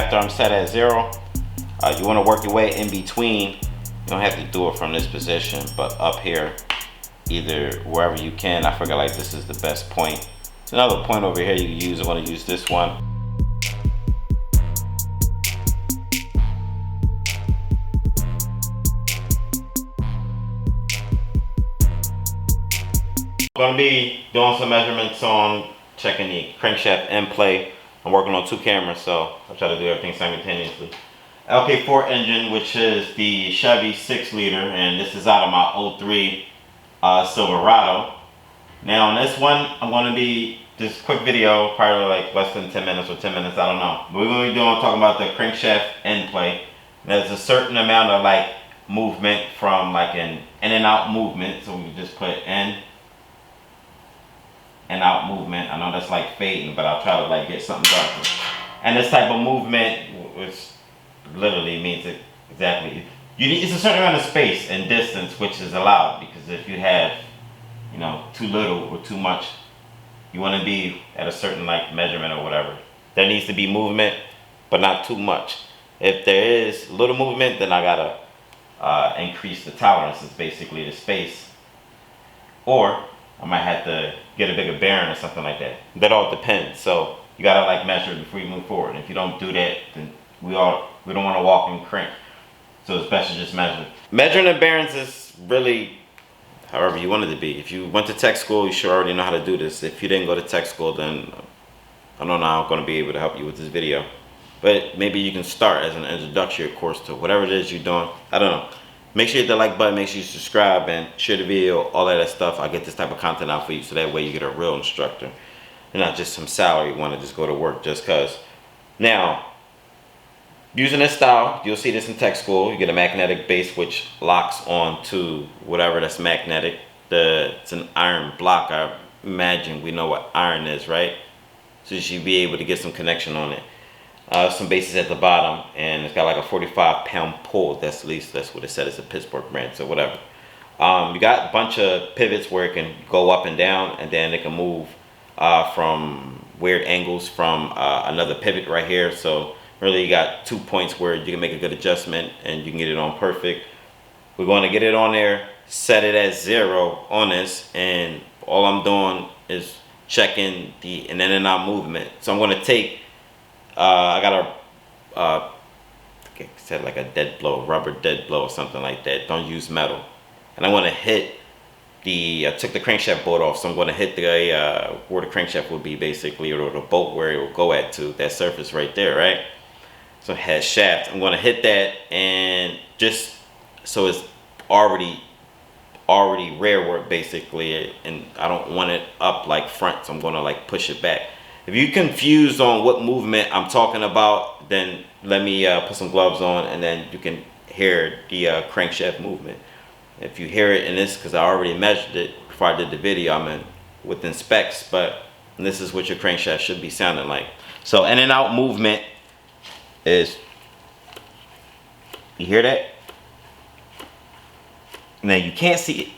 after I'm set at 0, you want to work your way in between. You don't have to do it from this position, but up here, either wherever you can. I figure like this is the best point. There's another point over here you can use. I want to use this one. I'm going to be doing some measurements on checking the Crankshaft Endplay. I'm working on 2 cameras, so I'll try to do everything simultaneously. LQ4 engine, which is the Chevy 6-liter, and this is out of my 03 Silverado. Now on this one, I'm going to be, this quick video, probably like less than 10 minutes or 10 minutes, I don't know. But we're going to be talking about the Crankshaft Endplay. There's a certain amount of like movement from like an in and out movement, so we can just put in and out movement. I know that's like fading, but I'll try to like get something darker. And this type of movement, which literally means it exactly, it's a certain amount of space and distance which is allowed, because if you have, you know, too little or too much, you want to be at a certain like measurement or whatever. There needs to be movement, but not too much. If there is little movement, then I gotta increase the tolerance. It's basically the space, or I might have to get a bigger bearing or something like that. That all depends. So you gotta like measure before you move forward. If you don't do that, then we don't want to walk and crank. So it's best to just measure. Measuring the bearings is really however you want it to be. If you went to tech school, you should already know how to do this. If you didn't go to tech school, then I don't know how I'm going to be able to help you with this video. But maybe you can start as an introductory course to whatever it is you're doing. I don't know. Make sure you hit the like button, make sure you subscribe and share the video, all of that stuff. I get this type of content out for you, so that way you get a real instructor and not just some salary want to just go to work just because. Now, using this style, you'll see this in tech school. You get a magnetic base which locks on to whatever that's magnetic. It's an iron block. I imagine we know what iron is, right? So you should be able to get some connection on it. Some bases at the bottom, and it's got like a 45-pound pull. That's at least that's what it said. It's a Pittsburgh brand, so whatever. You got a bunch of pivots where it can go up and down, and then it can move from weird angles from another pivot right here. So really you got 2 points where you can make a good adjustment and you can get it on perfect. We're going to get it on there, set it at 0 on this, and all I'm doing is checking the in and out movement. So I'm going to take I got a said like a dead blow, rubber dead blow or something like that. Don't use metal. And I want to hit I took the crankshaft bolt off, so I'm going to hit the where the crankshaft will be basically, or the bolt where it will go at to that surface right there, right? So it has shaft. I'm going to hit that, and just so it's already rear work basically, and I don't want it up like front, so I'm going to like push it back. If you're confused on what movement I'm talking about, then let me put some gloves on, and then you can hear the crankshaft movement. If you hear it in this, because I already measured it before I did the video, I'm within specs, but this is what your crankshaft should be sounding like. So in and out movement is, you hear that? Now you can't see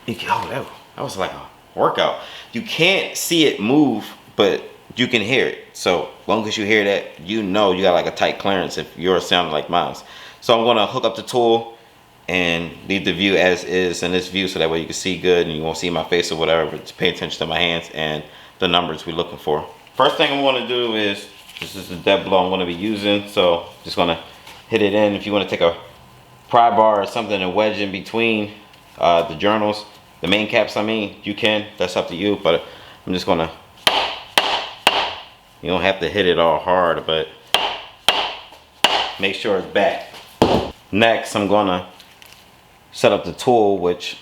it. Oh, that was like a workout. You can't see it move, but you can hear it. So as long as you hear that, you know you got like a tight clearance if yours sounding like mine. So I'm gonna hook up the tool and leave the view as is in this view, so that way you can see good and you won't see my face or whatever, but just pay attention to my hands and the numbers we're looking for. First thing I'm gonna do is, this is the dead blow I'm gonna be using, so just gonna hit it in. If you wanna take a pry bar or something and wedge in between the journals, the main caps I mean, you can, that's up to you, but I'm just gonna, you don't have to hit it all hard, but make sure it's back. Next, I'm gonna set up the tool, which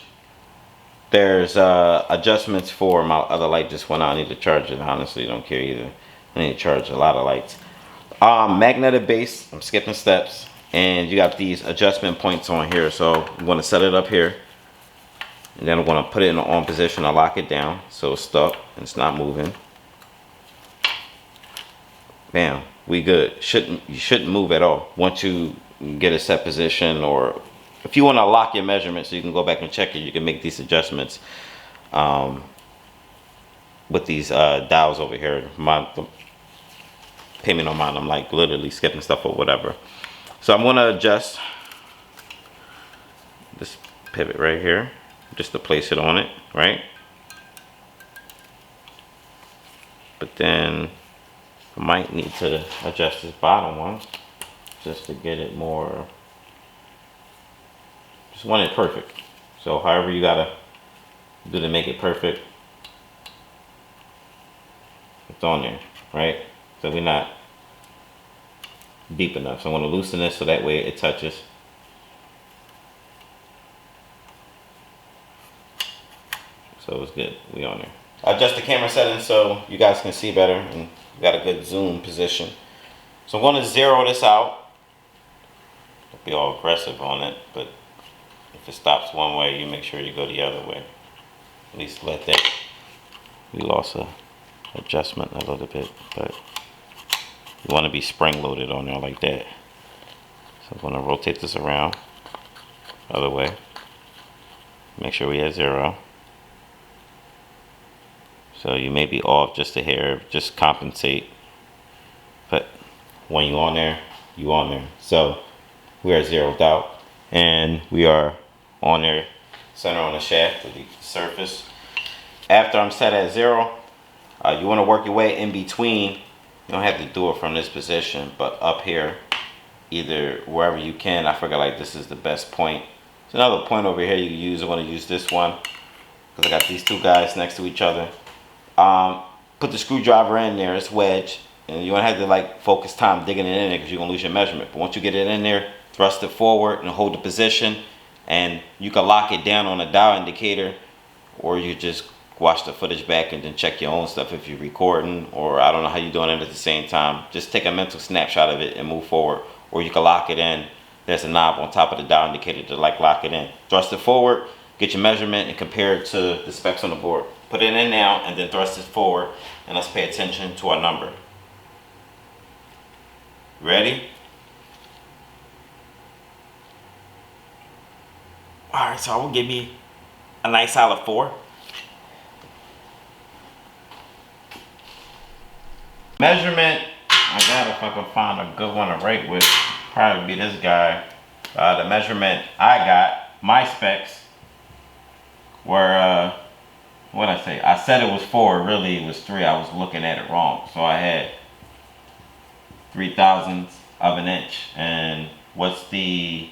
there's adjustments for my other light just went out. I need to charge it. Honestly, don't care either. I need to charge a lot of lights. Magnetic base, I'm skipping steps, and you got these adjustment points on here. So I'm gonna set it up here, and then I'm gonna put it in the on position. I lock it down so it's stuck and it's not moving. Bam, we good. You shouldn't move at all once you get a set position, or if you want to lock your measurement so you can go back and check it, you can make these adjustments with these dials over here. pay me no mind. I'm like literally skipping stuff or whatever. So I'm gonna adjust this pivot right here, just to place it on it, right? But then I might need to adjust this bottom one just to get it more, just want it perfect. So however you gotta do to make it perfect, it's on there, right? So we're not deep enough. So I'm gonna loosen this so that way it touches. So it's good, we on there. Adjust the camera settings so you guys can see better and you got a good zoom position. So I'm gonna zero this out. Don't be all aggressive on it, but if it stops one way, you make sure you go the other way. At least let that, we lost a adjustment a little bit, but you want to be spring loaded on there like that. So I'm going to rotate this around other way, make sure we have zero. So you may be off just a hair, just compensate, but when you on there, you on there. So we are zeroed out and we are on there, center on the shaft with the surface. After I'm set at zero, you want to work your way in between. You don't have to do it from this position, but up here, either wherever you can. I figure like this is the best point. There's another point over here you can use. I want to use this one because I got these two guys next to each other. Put the screwdriver in there, it's wedged, and you don't have to like focus time digging it in there because you're gonna lose your measurement. But once you get it in there, thrust it forward and hold the position, and you can lock it down on a dial indicator, or you just watch the footage back and then check your own stuff if you're recording, or I don't know how you're doing it at the same time. Just take a mental snapshot of it and move forward, or you can lock it in. There's a knob on top of the dial indicator to like lock it in. Thrust it forward, get your measurement and compare it to the specs on the board. Put it in now and then thrust it forward, and let's pay attention to our number. Ready? All right, so I will give me a nice solid 4. Measurement, I got, if I can find a good one to write with, probably be this guy. The measurement I got, my specs, were, what'd I say? I said it was 4, really it was 3. I was looking at it wrong. So I had 3/1000 of an inch. And what's the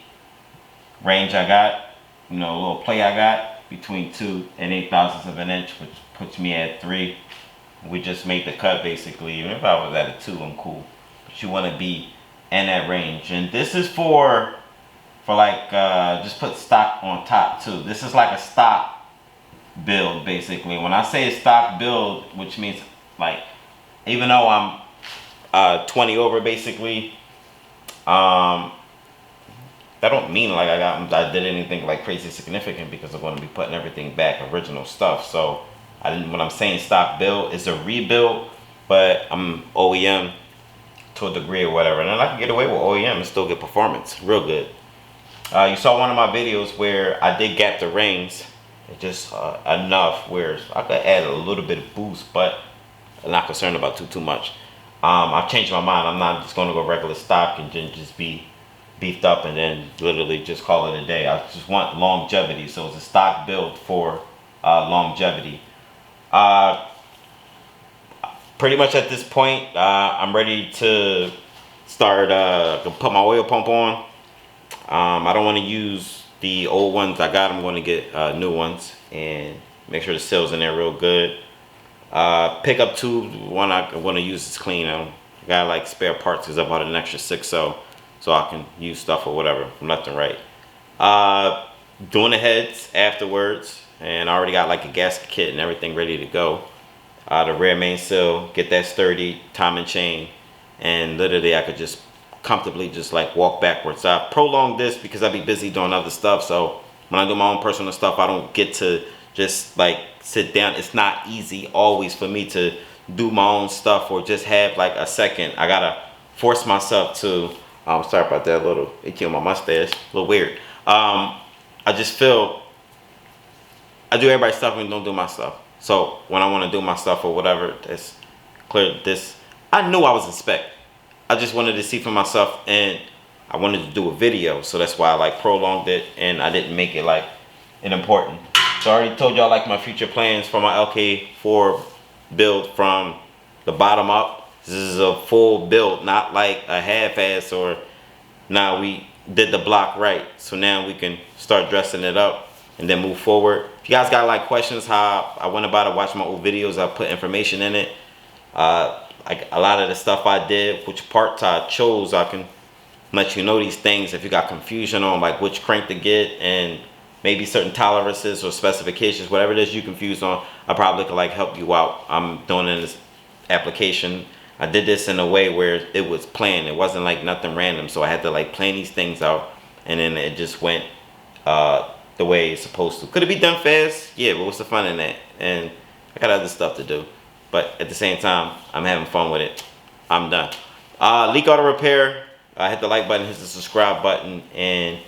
range I got? You know, a little play I got between 2 and 8/1000 of an inch, which puts me at 3. We just made the cut basically. Even if I was at a 2, I'm cool. But you want to be in that range. And this is for like, just put stock on top too. This is like a stock build basically. When I say a stock build, which means like, even though I'm 20 over basically, that don't mean like I did anything like crazy significant, because I'm going to be putting everything back original stuff. So I didn't, when I'm saying stock build, it's a rebuild, but I'm OEM to a degree or whatever, and then I can get away with OEM and still get performance real good. You saw one of my videos where I did gap the rings, just enough where I could add a little bit of boost, but I'm not concerned about too much. I've changed my mind. I'm not just going to go regular stock and then just be beefed up and then literally just call it a day. I just want longevity, so it's a stock build for longevity. Pretty much at this point, I'm ready to start put my oil pump on. I don't want to use the old ones I got. I'm going to get new ones and make sure the seal's in there real good. Pickup tube, the one I want to use is clean. I got like spare parts because I bought an extra 6 so I can use stuff or whatever from left and right. Doing the heads afterwards, and I already got like a gasket kit and everything ready to go. The rear mainsail, get that sturdy, time and chain, and literally I could just comfortably just like walk backwards. I prolonged this because I be busy doing other stuff, so when I do my own personal stuff, I don't get to just like sit down. It's not easy always for me to do my own stuff or just have like a second. I gotta force myself to, sorry about that little itchy on my mustache, a little weird. I just feel I do everybody's stuff and don't do my stuff. So when I want to do my stuff or whatever, it's clear this. I knew I was in spec. I just wanted to see for myself, and I wanted to do a video, so that's why I like prolonged it, and I didn't make it like an important. So I already told y'all like my future plans for my LK4 build from the bottom up. This is a full build, not like a half-ass or now we did the block right. So now we can start dressing it up and then move forward. If you guys got like questions how I went about it, watch my old videos, I put information in it. Like a lot of the stuff I did, which parts I chose, I can let you know these things if you got confusion on like which crank to get and maybe certain tolerances or specifications, whatever it is you confused on, I probably could like help you out. I'm doing it in this application. I did this in a way where it was planned. It wasn't like nothing random. So I had to like plan these things out, and then it just went the way it's supposed to. Could it be done fast? Yeah, but what's the fun in that? And I got other stuff to do. But at the same time, I'm having fun with it. I'm done. Leekautorepair. I hit the like button, hit the subscribe button, and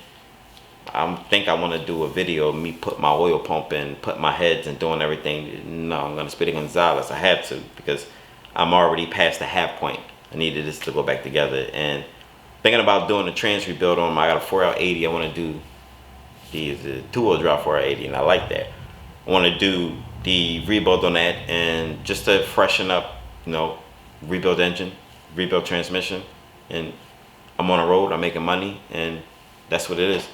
I think I want to do a video of me put my oil pump in, put my heads and doing everything. No, I'm going to Speedy Gonzalez. I have to because I'm already past the half point. I needed this to go back together. And thinking about doing a trans rebuild on my, I got a 4L80. I want to do the two-wheel drive 4L80, and I like that. I want to do the rebuild on that, and just to freshen up, you know, rebuild engine, rebuild transmission, and I'm on a road, I'm making money, and that's what it is.